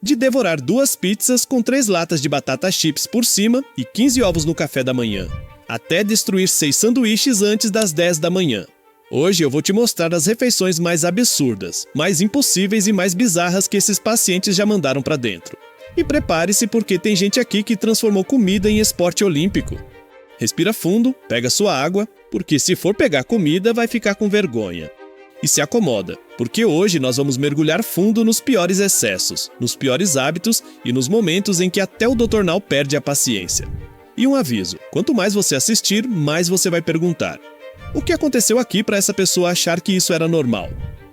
de devorar 2 pizzas com 3 latas de batata chips por cima e 15 ovos no café da manhã, até destruir 6 sanduíches antes das 10 da manhã. Hoje eu vou te mostrar as refeições mais absurdas, mais impossíveis e mais bizarras que esses pacientes já mandaram pra dentro. E prepare-se porque tem gente aqui que transformou comida em esporte olímpico. Respira fundo, pega sua água, porque se for pegar comida vai ficar com vergonha. E se acomoda, porque hoje nós vamos mergulhar fundo nos piores excessos, nos piores hábitos e nos momentos em que até o Dr. Now perde a paciência. E um aviso, quanto mais você assistir, mais você vai perguntar: o que aconteceu aqui para essa pessoa achar que isso era normal?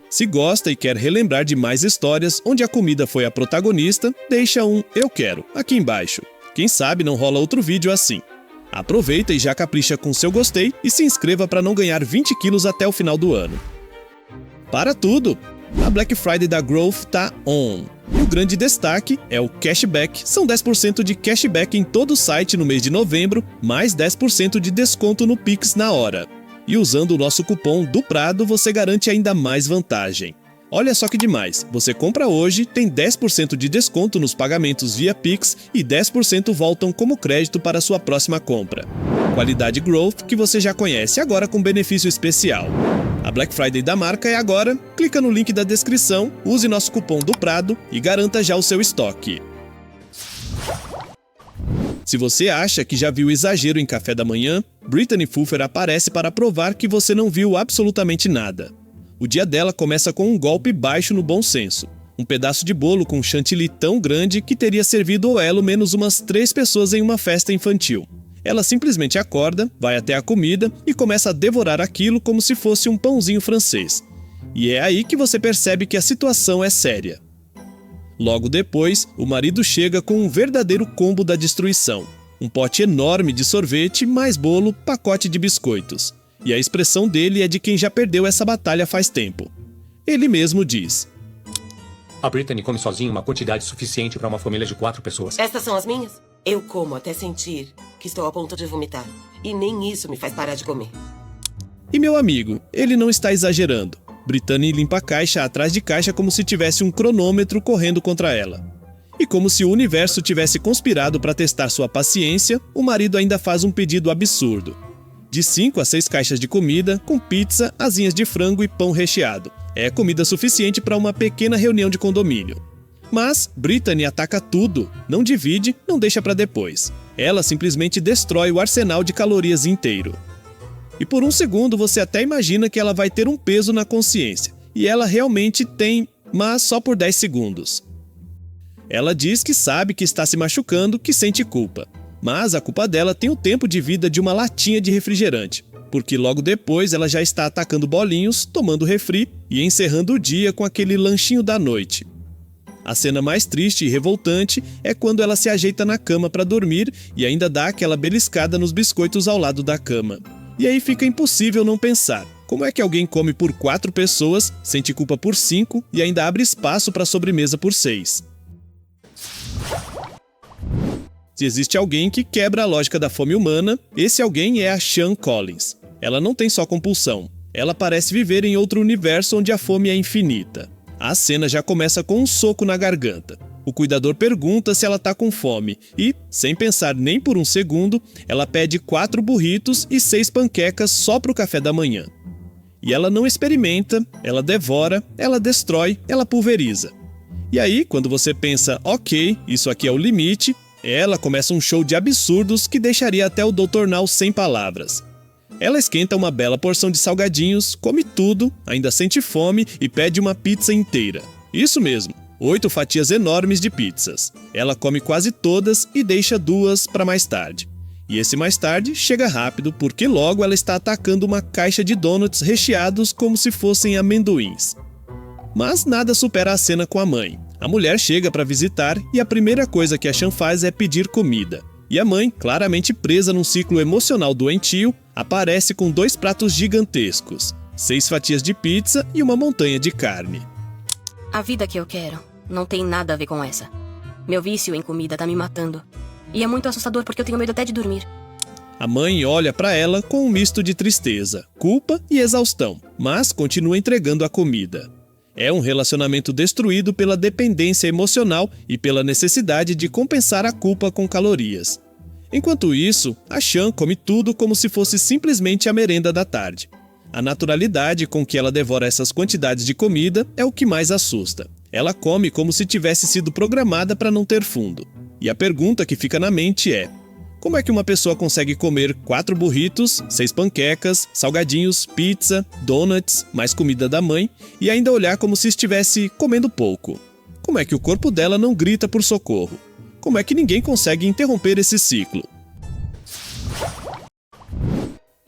Se gosta e quer relembrar de mais histórias onde a comida foi a protagonista, deixa um "eu quero" aqui embaixo. Quem sabe não rola outro vídeo assim. Aproveita e já capricha com seu gostei e se inscreva para não ganhar 20 quilos até o final do ano. Para tudo! A Black Friday da Growth tá on. E o grande destaque é o cashback. São 10% de cashback em todo o site no mês de novembro, mais 10% de desconto no Pix na hora. E usando o nosso cupom do Prado, você garante ainda mais vantagem. Olha só que demais, você compra hoje, tem 10% de desconto nos pagamentos via Pix e 10% voltam como crédito para a sua próxima compra. Qualidade Growth que você já conhece, agora com benefício especial. A Black Friday da marca é agora, clica no link da descrição, use nosso cupom do Prado e garanta já o seu estoque. Se você acha que já viu exagero em café da manhã, Brittany Pfuffer aparece para provar que você não viu absolutamente nada. O dia dela começa com um golpe baixo no bom senso. Um pedaço de bolo com chantilly tão grande que teria servido ao elo menos umas 3 pessoas em uma festa infantil. Ela simplesmente acorda, vai até a comida e começa a devorar aquilo como se fosse um pãozinho francês. E é aí que você percebe que a situação é séria. Logo depois, o marido chega com um verdadeiro combo da destruição. Um pote enorme de sorvete, mais bolo, pacote de biscoitos. E a expressão dele é de quem já perdeu essa batalha faz tempo. Ele mesmo diz: a Brittany come sozinha uma quantidade suficiente para uma família de 4 pessoas. Estas são as minhas? Eu como até sentir que estou a ponto de vomitar. E nem isso me faz parar de comer. E meu amigo, ele não está exagerando. Brittany limpa caixa atrás de caixa como se tivesse um cronômetro correndo contra ela. E como se o universo tivesse conspirado para testar sua paciência, o marido ainda faz um pedido absurdo. De 5 a 6 caixas de comida, com pizza, asinhas de frango e pão recheado. É comida suficiente para uma pequena reunião de condomínio. Mas Brittany ataca tudo, não divide, não deixa para depois. Ela simplesmente destrói o arsenal de calorias inteiro. E por um segundo você até imagina que ela vai ter um peso na consciência. E ela realmente tem, mas só por 10 segundos. Ela diz que sabe que está se machucando, que sente culpa. Mas a culpa dela tem o tempo de vida de uma latinha de refrigerante, porque logo depois ela já está atacando bolinhos, tomando refri e encerrando o dia com aquele lanchinho da noite. A cena mais triste e revoltante é quando ela se ajeita na cama para dormir e ainda dá aquela beliscada nos biscoitos ao lado da cama. E aí fica impossível não pensar: como é que alguém come por 4 pessoas, sente culpa por 5 e ainda abre espaço para sobremesa por 6? Se existe alguém que quebra a lógica da fome humana, esse alguém é a Sean Collins. Ela não tem só compulsão, ela parece viver em outro universo onde a fome é infinita. A cena já começa com um soco na garganta. O cuidador pergunta se ela tá com fome e, sem pensar nem por um segundo, ela pede 4 burritos e 6 panquecas só pro café da manhã. E ela não experimenta, ela devora, ela destrói, ela pulveriza. E aí, quando você pensa, ok, isso aqui é o limite, ela começa um show de absurdos que deixaria até o Dr. Now sem palavras. Ela esquenta uma bela porção de salgadinhos, come tudo, ainda sente fome e pede uma pizza inteira. Isso mesmo, 8 fatias enormes de pizzas. Ela come quase todas e deixa 2 para mais tarde. E esse mais tarde chega rápido porque logo ela está atacando uma caixa de donuts recheados como se fossem amendoins. Mas nada supera a cena com a mãe. A mulher chega para visitar e a primeira coisa que a Sean faz é pedir comida. E a mãe, claramente presa num ciclo emocional doentio, aparece com 2 pratos gigantescos, 6 fatias de pizza e uma montanha de carne. A vida que eu quero não tem nada a ver com essa. Meu vício em comida tá me matando. E é muito assustador porque eu tenho medo até de dormir. A mãe olha para ela com um misto de tristeza, culpa e exaustão, mas continua entregando a comida. É um relacionamento destruído pela dependência emocional e pela necessidade de compensar a culpa com calorias. Enquanto isso, a Chan come tudo como se fosse simplesmente a merenda da tarde. A naturalidade com que ela devora essas quantidades de comida é o que mais assusta. Ela come como se tivesse sido programada para não ter fundo. E a pergunta que fica na mente é: como é que uma pessoa consegue comer 4 burritos, 6 panquecas, salgadinhos, pizza, donuts, mais comida da mãe e ainda olhar como se estivesse comendo pouco? Como é que o corpo dela não grita por socorro? Como é que ninguém consegue interromper esse ciclo?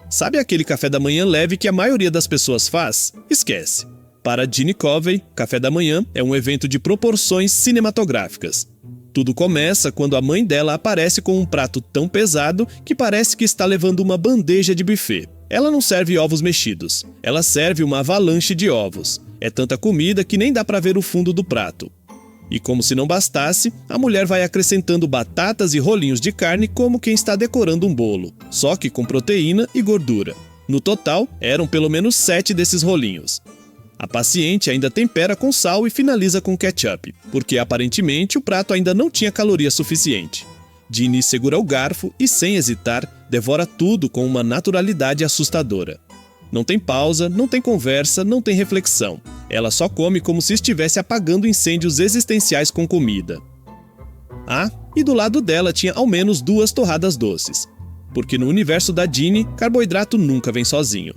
Sabe aquele café da manhã leve que a maioria das pessoas faz? Esquece. Para Jeannie Covey, café da manhã é um evento de proporções cinematográficas. Tudo começa quando a mãe dela aparece com um prato tão pesado que parece que está levando uma bandeja de buffet. Ela não serve ovos mexidos, ela serve uma avalanche de ovos. É tanta comida que nem dá para ver o fundo do prato. E como se não bastasse, a mulher vai acrescentando batatas e rolinhos de carne como quem está decorando um bolo, só que com proteína e gordura. No total, eram pelo menos 7 desses rolinhos. A paciente ainda tempera com sal e finaliza com ketchup, porque aparentemente o prato ainda não tinha caloria suficiente. Jeannie segura o garfo e, sem hesitar, devora tudo com uma naturalidade assustadora. Não tem pausa, não tem conversa, não tem reflexão. Ela só come como se estivesse apagando incêndios existenciais com comida. Ah, e do lado dela tinha ao menos 2 torradas doces. Porque no universo da Jeannie, carboidrato nunca vem sozinho.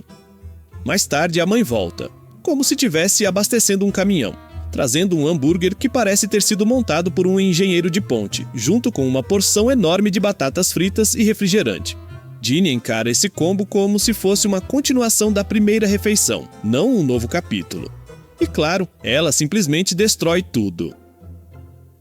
Mais tarde a mãe volta, como se estivesse abastecendo um caminhão, trazendo um hambúrguer que parece ter sido montado por um engenheiro de ponte, junto com uma porção enorme de batatas fritas e refrigerante. Jeannie encara esse combo como se fosse uma continuação da primeira refeição, não um novo capítulo. E claro, ela simplesmente destrói tudo.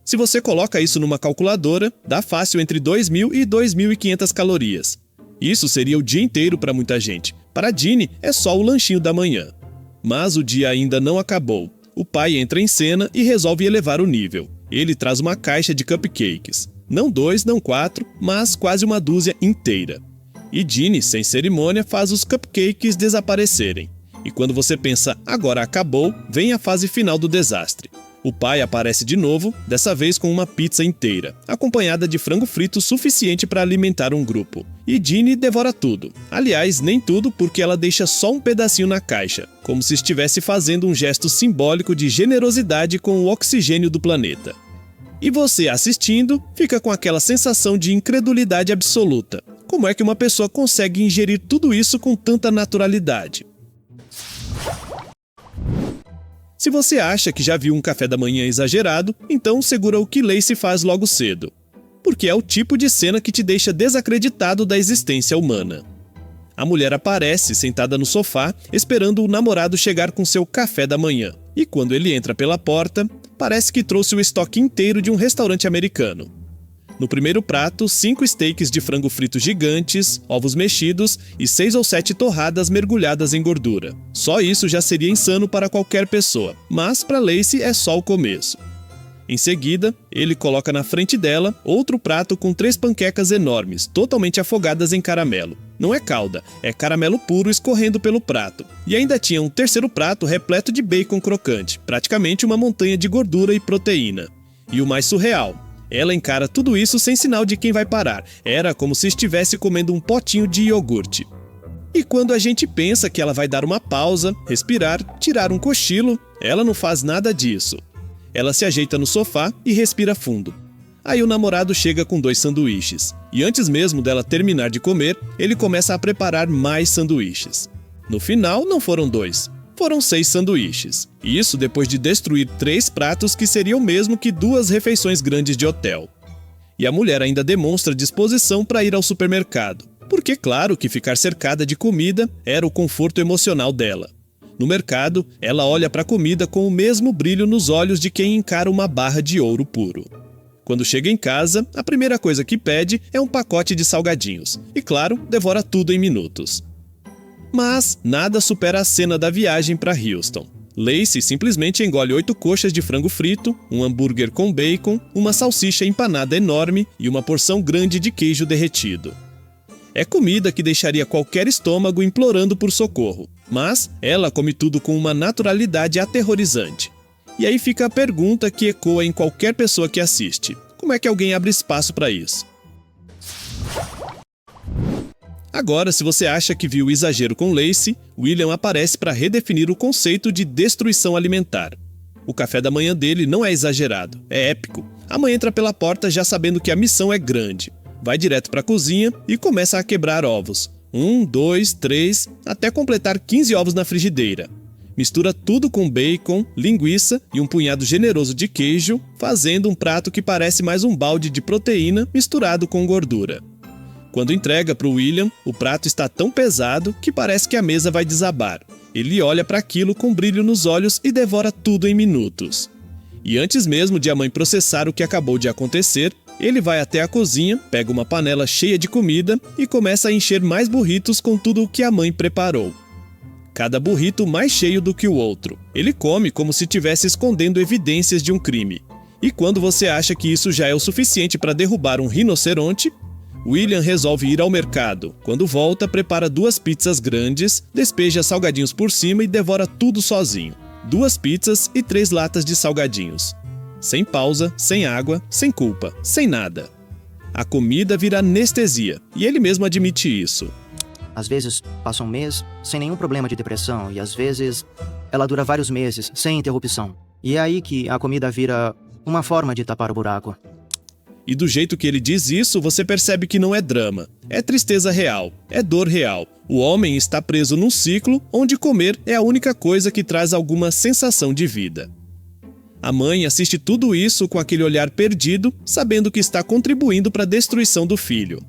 Se você coloca isso numa calculadora, dá fácil entre 2.000 e 2.500 calorias. Isso seria o dia inteiro para muita gente. Para Jeannie, é só o lanchinho da manhã. Mas o dia ainda não acabou. O pai entra em cena e resolve elevar o nível. Ele traz uma caixa de cupcakes. Não 2, não 4, mas quase uma dúzia inteira. E Jeannie, sem cerimônia, faz os cupcakes desaparecerem. E quando você pensa, agora acabou, vem a fase final do desastre. O pai aparece de novo, dessa vez com uma pizza inteira, acompanhada de frango frito suficiente para alimentar um grupo. E Jeannie devora tudo. Aliás, nem tudo, porque ela deixa só um pedacinho na caixa, como se estivesse fazendo um gesto simbólico de generosidade com o oxigênio do planeta. E você, assistindo, fica com aquela sensação de incredulidade absoluta. Como é que uma pessoa consegue ingerir tudo isso com tanta naturalidade? Se você acha que já viu um café da manhã exagerado, então segura o que Lacey faz logo cedo. Porque é o tipo de cena que te deixa desacreditado da existência humana. A mulher aparece sentada no sofá, esperando o namorado chegar com seu café da manhã. E quando ele entra pela porta, parece que trouxe o estoque inteiro de um restaurante americano. No primeiro prato, 5 steaks de frango frito gigantes, ovos mexidos e 6 ou 7 torradas mergulhadas em gordura. Só isso já seria insano para qualquer pessoa, mas para Lacey é só o começo. Em seguida, ele coloca na frente dela outro prato com 3 panquecas enormes, totalmente afogadas em caramelo. Não é calda, é caramelo puro escorrendo pelo prato. E ainda tinha um terceiro prato repleto de bacon crocante, praticamente uma montanha de gordura e proteína. E o mais surreal, ela encara tudo isso sem sinal de quem vai parar. Era como se estivesse comendo um potinho de iogurte. E quando a gente pensa que ela vai dar uma pausa, respirar, tirar um cochilo, ela não faz nada disso. Ela se ajeita no sofá e respira fundo. Aí o namorado chega com 2 sanduíches. E antes mesmo dela terminar de comer, ele começa a preparar mais sanduíches. No final, não foram 2. Foram 6 sanduíches. Isso depois de destruir 3 pratos que seriam o mesmo que 2 refeições grandes de hotel. E a mulher ainda demonstra disposição para ir ao supermercado. Porque claro que ficar cercada de comida era o conforto emocional dela. No mercado, ela olha para a comida com o mesmo brilho nos olhos de quem encara uma barra de ouro puro. Quando chega em casa, a primeira coisa que pede é um pacote de salgadinhos. E claro, devora tudo em minutos. Mas nada supera a cena da viagem para Houston. Lacey simplesmente engole 8 coxas de frango frito, um hambúrguer com bacon, uma salsicha empanada enorme e uma porção grande de queijo derretido. É comida que deixaria qualquer estômago implorando por socorro. Mas ela come tudo com uma naturalidade aterrorizante. E aí fica a pergunta que ecoa em qualquer pessoa que assiste. Como é que alguém abre espaço para isso? Agora, se você acha que viu o exagero com Lacey, William aparece para redefinir o conceito de destruição alimentar. O café da manhã dele não é exagerado, é épico. A mãe entra pela porta já sabendo que a missão é grande. Vai direto para a cozinha e começa a quebrar ovos. 1, 2, 3, até completar 15 ovos na frigideira. Mistura tudo com bacon, linguiça e um punhado generoso de queijo, fazendo um prato que parece mais um balde de proteína misturado com gordura. Quando entrega para o William, o prato está tão pesado que parece que a mesa vai desabar. Ele olha para aquilo com brilho nos olhos e devora tudo em minutos. E antes mesmo de a mãe processar o que acabou de acontecer, ele vai até a cozinha, pega uma panela cheia de comida e começa a encher mais burritos com tudo o que a mãe preparou. Cada burrito mais cheio do que o outro. Ele come como se estivesse escondendo evidências de um crime. E quando você acha que isso já é o suficiente para derrubar um rinoceronte, William resolve ir ao mercado. Quando volta, prepara 2 pizzas grandes, despeja salgadinhos por cima e devora tudo sozinho. 2 pizzas e 3 latas de salgadinhos. Sem pausa, sem água, sem culpa, sem nada. A comida vira anestesia, e ele mesmo admite isso. Às vezes passa um mês sem nenhum problema de depressão, e às vezes ela dura vários meses, sem interrupção. E é aí que a comida vira uma forma de tapar o buraco. E do jeito que ele diz isso, você percebe que não é drama. É tristeza real, é dor real. O homem está preso num ciclo onde comer é a única coisa que traz alguma sensação de vida. A mãe assiste tudo isso com aquele olhar perdido, sabendo que está contribuindo para a destruição do filho.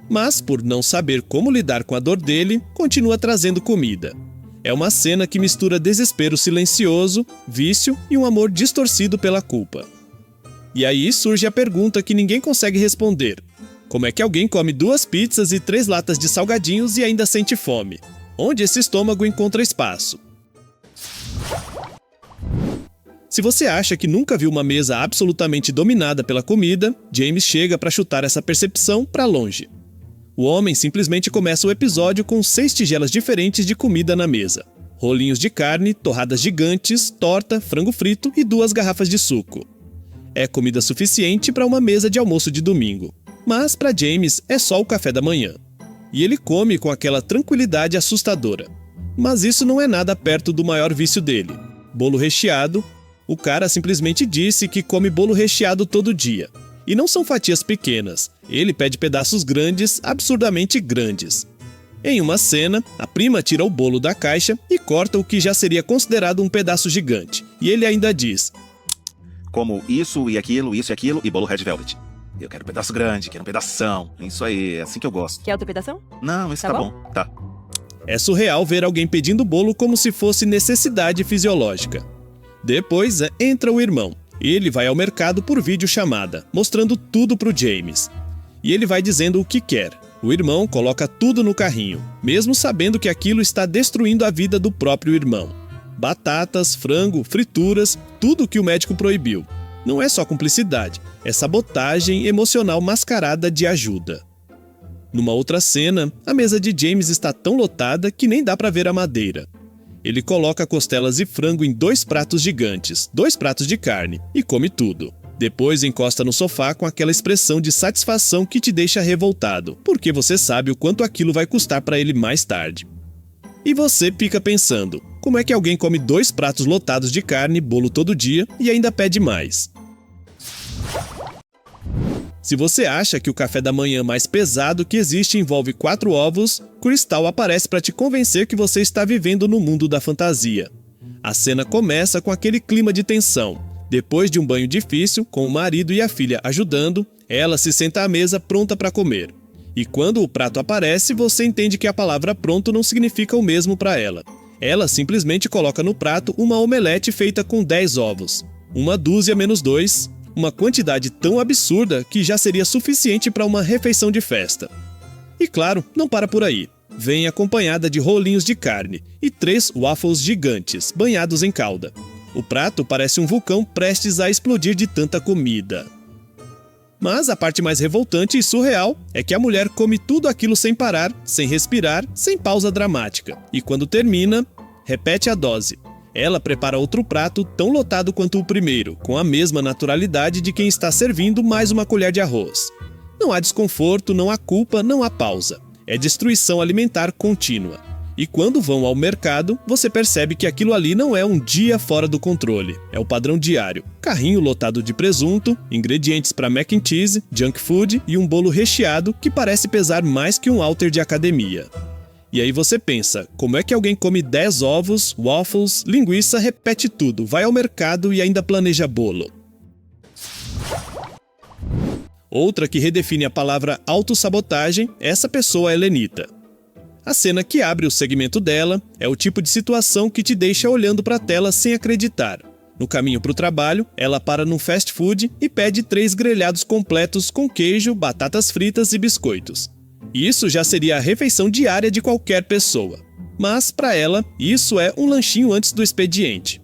Mas, por não saber como lidar com a dor dele, continua trazendo comida. É uma cena que mistura desespero silencioso, vício e um amor distorcido pela culpa. E aí surge a pergunta que ninguém consegue responder. Como é que alguém come 2 pizzas e 3 latas de salgadinhos e ainda sente fome? Onde esse estômago encontra espaço? Se você acha que nunca viu uma mesa absolutamente dominada pela comida, James chega para chutar essa percepção para longe. O homem simplesmente começa o episódio com 6 tigelas diferentes de comida na mesa. Rolinhos de carne, torradas gigantes, torta, frango frito e 2 garrafas de suco. É comida suficiente para uma mesa de almoço de domingo. Mas para James é só o café da manhã. E ele come com aquela tranquilidade assustadora. Mas isso não é nada perto do maior vício dele. Bolo recheado. O cara simplesmente disse que come bolo recheado todo dia. E não são fatias pequenas. Ele pede pedaços grandes, absurdamente grandes. Em uma cena, a prima tira o bolo da caixa e corta o que já seria considerado um pedaço gigante. E ele ainda diz: como isso e aquilo e bolo Red Velvet. Eu quero um pedaço grande, quero um pedação. Isso aí, é assim que eu gosto. Quer outra pedação? Não, isso tá bom. Tá. É surreal ver alguém pedindo bolo como se fosse necessidade fisiológica. Depois entra o irmão. Ele vai ao mercado por videochamada, mostrando tudo pro James. E ele vai dizendo o que quer. O irmão coloca tudo no carrinho, mesmo sabendo que aquilo está destruindo a vida do próprio irmão. Batatas, frango, frituras, tudo que o médico proibiu. Não é só cumplicidade, é sabotagem emocional mascarada de ajuda. Numa outra cena, a mesa de James está tão lotada que nem dá para ver a madeira. Ele coloca costelas e frango em 2 pratos gigantes, 2 pratos de carne, e come tudo. Depois encosta no sofá com aquela expressão de satisfação que te deixa revoltado, porque você sabe o quanto aquilo vai custar para ele mais tarde. E você fica pensando, como é que alguém come 2 pratos lotados de carne, bolo todo dia e ainda pede mais? Se você acha que o café da manhã mais pesado que existe envolve 4 ovos, Crystal aparece para te convencer que você está vivendo no mundo da fantasia. A cena começa com aquele clima de tensão. Depois de um banho difícil, com o marido e a filha ajudando, ela se senta à mesa pronta para comer. E quando o prato aparece, você entende que a palavra pronto não significa o mesmo para ela. Ela simplesmente coloca no prato uma omelete feita com 10 ovos. 1 dúzia menos 2, uma quantidade tão absurda que já seria suficiente para uma refeição de festa. E claro, não para por aí. Vem acompanhada de rolinhos de carne e 3 waffles gigantes, banhados em calda. O prato parece um vulcão prestes a explodir de tanta comida. Mas a parte mais revoltante e surreal é que a mulher come tudo aquilo sem parar, sem respirar, sem pausa dramática. E quando termina, repete a dose. Ela prepara outro prato tão lotado quanto o primeiro, com a mesma naturalidade de quem está servindo mais uma colher de arroz. Não há desconforto, não há culpa, não há pausa. É destruição alimentar contínua. E quando vão ao mercado, você percebe que aquilo ali não é um dia fora do controle. É o padrão diário. Carrinho lotado de presunto, ingredientes para mac and cheese, junk food e um bolo recheado que parece pesar mais que um halter de academia. E aí você pensa, como é que alguém come 10 ovos, waffles, linguiça, repete tudo, vai ao mercado e ainda planeja bolo? Outra que redefine a palavra autossabotagem, essa pessoa é Lenita. A cena que abre o segmento dela é o tipo de situação que te deixa olhando para a tela sem acreditar. No caminho para o trabalho, ela para num fast food e pede 3 grelhados completos com queijo, batatas fritas e biscoitos. Isso já seria a refeição diária de qualquer pessoa. Mas, para ela, isso é um lanchinho antes do expediente.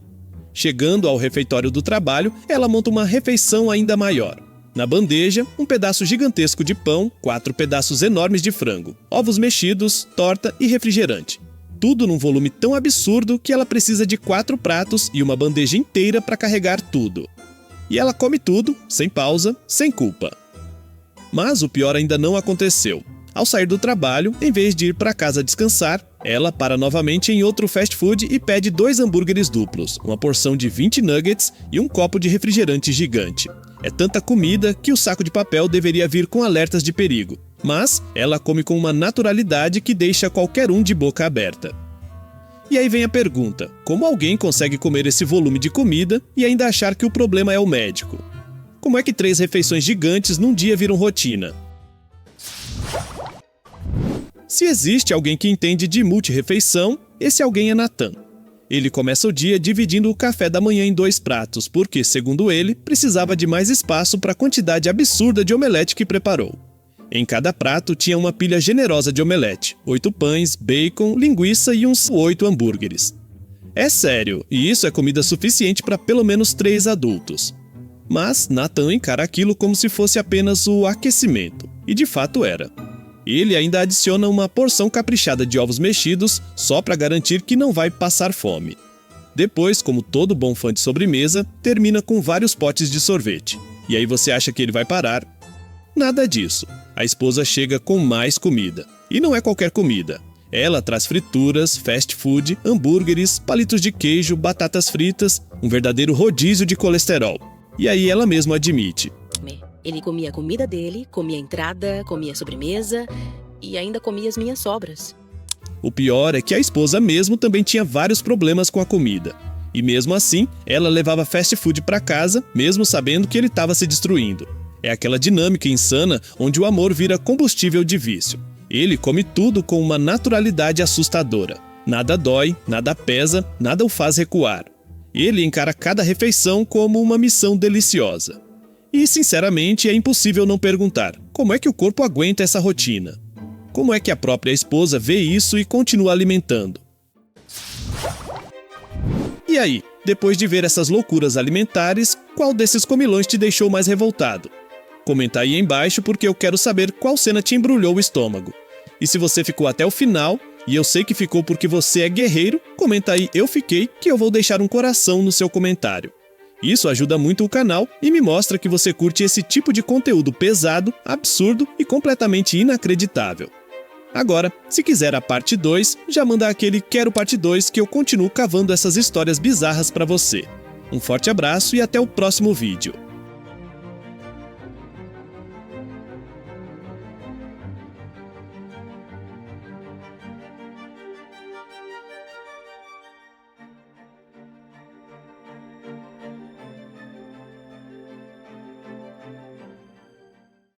Chegando ao refeitório do trabalho, ela monta uma refeição ainda maior. Na bandeja, um pedaço gigantesco de pão, 4 pedaços enormes de frango, ovos mexidos, torta e refrigerante. Tudo num volume tão absurdo que ela precisa de 4 pratos e uma bandeja inteira para carregar tudo. E ela come tudo, sem pausa, sem culpa. Mas o pior ainda não aconteceu. Ao sair do trabalho, em vez de ir para casa descansar, ela para novamente em outro fast food e pede 2 hambúrgueres duplos, uma porção de 20 nuggets e um copo de refrigerante gigante. É tanta comida que o saco de papel deveria vir com alertas de perigo. Mas ela come com uma naturalidade que deixa qualquer um de boca aberta. E aí vem a pergunta, como alguém consegue comer esse volume de comida e ainda achar que o problema é o médico? Como é que 3 refeições gigantes num dia viram rotina? Se existe alguém que entende de multirefeição, esse alguém é Nathan. Ele começa o dia dividindo o café da manhã em 2 pratos, porque, segundo ele, precisava de mais espaço para a quantidade absurda de omelete que preparou. Em cada prato tinha uma pilha generosa de omelete, 8 pães, bacon, linguiça e uns 8 hambúrgueres. É sério, e isso é comida suficiente para pelo menos 3 adultos. Mas Nathan encara aquilo como se fosse apenas o aquecimento, e de fato era. Ele ainda adiciona uma porção caprichada de ovos mexidos só para garantir que não vai passar fome. Depois, como todo bom fã de sobremesa, termina com vários potes de sorvete. E aí você acha que ele vai parar? Nada disso. A esposa chega com mais comida. E não é qualquer comida. Ela traz frituras, fast food, hambúrgueres, palitos de queijo, batatas fritas, um verdadeiro rodízio de colesterol. E aí ela mesma admite. Ele comia a comida dele, comia a entrada, comia a sobremesa e ainda comia as minhas sobras. O pior é que a esposa mesmo também tinha vários problemas com a comida. E mesmo assim, ela levava fast food para casa, mesmo sabendo que ele estava se destruindo. É aquela dinâmica insana onde o amor vira combustível de vício. Ele come tudo com uma naturalidade assustadora. Nada dói, nada pesa, nada o faz recuar. Ele encara cada refeição como uma missão deliciosa. E, sinceramente, é impossível não perguntar, como é que o corpo aguenta essa rotina? Como é que a própria esposa vê isso e continua alimentando? E aí, depois de ver essas loucuras alimentares, qual desses comilões te deixou mais revoltado? Comenta aí embaixo porque eu quero saber qual cena te embrulhou o estômago. E se você ficou até o final, e eu sei que ficou porque você é guerreiro, comenta aí "eu fiquei" que eu vou deixar um coração no seu comentário. Isso ajuda muito o canal e me mostra que você curte esse tipo de conteúdo pesado, absurdo e completamente inacreditável. Agora, se quiser a parte 2, já manda aquele "quero parte 2" que eu continuo cavando essas histórias bizarras pra você. Um forte abraço e até o próximo vídeo.